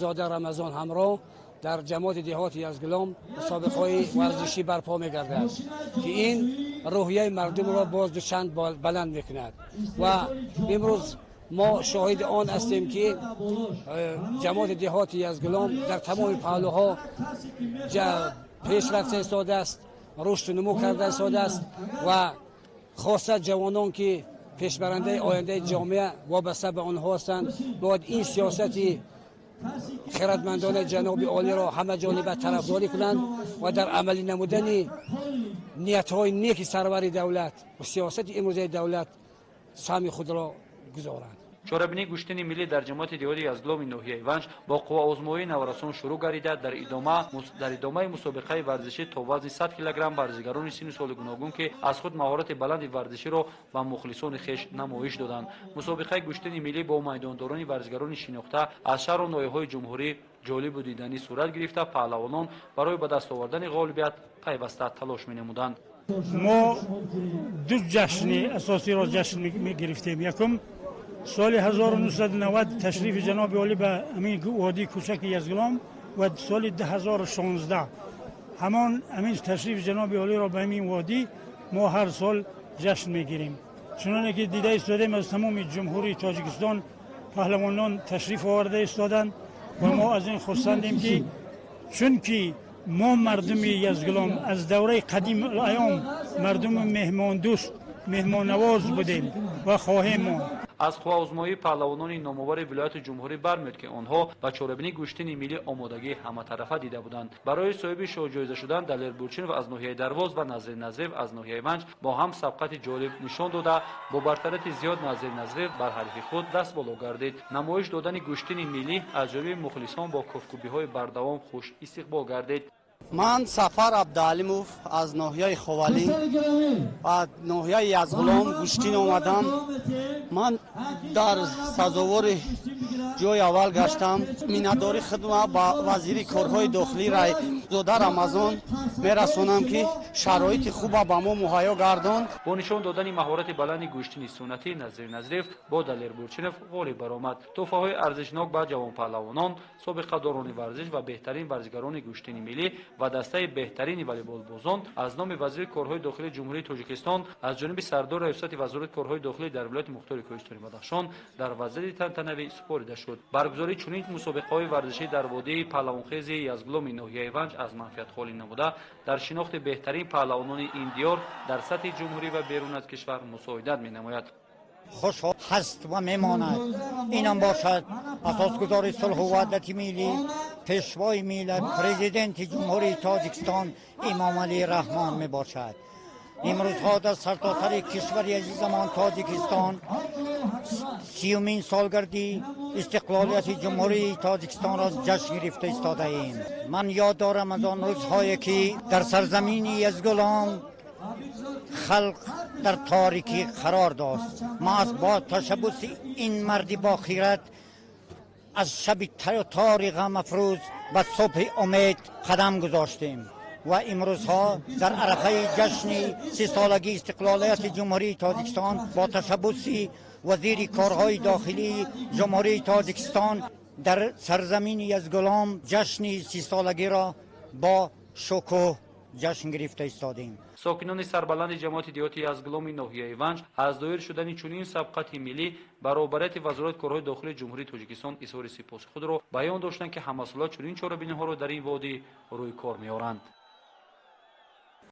زاده رمضان همراه در جماعت دهات یزگلام مسابقه ورزشی برپا می‌گردد که این روحیه مردم را باز دو چند بلند می‌کند و امروز ما شاهد آن هستیم که جماعت دهات یزگلام در تمام پهلوها پیشرفت ایستاده است، رشد و نمو کرده ایستاده است و خاصه جوانان که پیشبرنده آینده جامعه وابسته به آنها هستند باید این سیاستی خردمندان جناب عالی را همه جانبه طرفداری کنند و در عملی نمودن نیت‌های نیک سرور دولت و سیاست امروزی دولت سهم خود را گذارند. چاره‌بینی گوشتن ملی در جماعت دهاتی یزگلام ناحیه ونج با قوا آزمایی نورسان شروع گردیده. در ادامه مسابقه ورزشی تا وزن 100 کیلوگرم ورزشکاران سن سال گوناگون که از خود مهارت بلند ورزشی را به مخلصان خویش نمایش دادند. مسابقه گوشتن ملی با میدانداران ورزشکاران شناخته از شهر و ناحیه‌های جمهوری جالب و دیدنی صورت گرفته. پهلوانان برای به دست آوردن غالبیت پیوسته تلاش می‌نمودند. ما دو جشن اساسی را جشن می‌گرفتیم. یکم سال 1990 تشریف جناب عالی به همین وادی کوچک یزگلام و سال 2016 همین تشریف جناب عالی را به همین وادی ما هر سال جشن میگیریم. چنانه که دیده ایستادیم از تمام جمهوری تاجیکستان پهلوانان تشریف آورده ایستادند و ما از این خرسندیم که چون که ما مردم یزگلام از دوره قدیم ایام مردم مهمان دوست مهمان نواز بودیم و خواهیم ماند. از خواهرآزمایی پهلوانان نامآور ولایت جمهوری برمیاد که آنها با چاره‌بینی گوشتن ملی آمادگی همه طرفه دیده بودند. برای صاحب شاهجایزه شدن دلیر بورچینوف از ناحیه درواز و نظیر نظریف از ناحیه ونج با هم سبقت جالب نشان داده با برترت زیاد نظیر نظریف بر حریف خود دست بالا گردید. نمایش دادن گوشتن ملی از جانب مخلصان با کفکوبی‌های بردوام خوش استقبال گردید. من سفر عبدالعلیموف از ناحیه خوالی و ناحیه یزگلام گوشتین آمدم. من در سزاوار جای اول گشتم. مینداری خدمت با وزیر کارهای داخلی زاده رمضان میرسونم که شرایط خوب به ما مهیا گرداند. با نشان دادن مهارت بلند گوشتن سنتی نظیر نظریف با دلیر بورچینوف غالب برآمد. تحفه‌های ارزشناک به جوان پهلوانان، سابقه داران ورزش و بهترین ورزشکاران گوشتن ملی و دسته بهترین والیبال بازان از نام وزیر کارهای داخلی جمهوری تاجیکستان از جانب سردار ریاست وزارت کارهای داخلی در ولایت مختار کوهستانی بدخشان در وزارت تنتنوی سپرده شد. برگزاری چنین مسابقه‌های ورزشی در وادی پهلوانخیز یزگلام ناحیه ونج از منفعت خالی نموده در شناخت بهترین پهلوانان این دیار در سطح جمهوری و بیرون از کشور مساعدت می‌نماید. خوش هست و میماند. اینم باشد اساسگذار صلح و وحدت ملی، پیشوای ملت، پرزیدنت جمهوری تاجیکستان امام علی رحمان می باشد. امروزها در سرتاسر کشور عزیزمان تاجیکستان 30مین سالگردی استقلالیت جمهوری تاجیکستان را جشن گرفته ایستاده ایم. من یاد دارم از آن روزهایی که در سرزمین یزگلام خلق در تاریکی قرار داشت. ما از با تشبث این مردی با خیرت از شب تار غم افروز و صبح امید قدم گذاشتیم و امروزها در عرفه جشن 30 سالگی استقلالیت جمهوری تاجیکستان با تشبث وزیر کارهای داخلی جمهوری تاجیکستان در سرزمین یزگلام جشن 30 سالگی را با شکوه جشن گرفته ایستادیم. ساکنان سربلند جماعت دهاتی یزگلام ناحیه ونج از دایر شدن چنین سبقت ملی برابریت وزارت کارهای داخلی جمهوری تاجیکستان اظهار سپاس خود را بیان داشتند که همسالات چنین چاره‌بینی‌ها را در این وادی روی کار می‌آورند.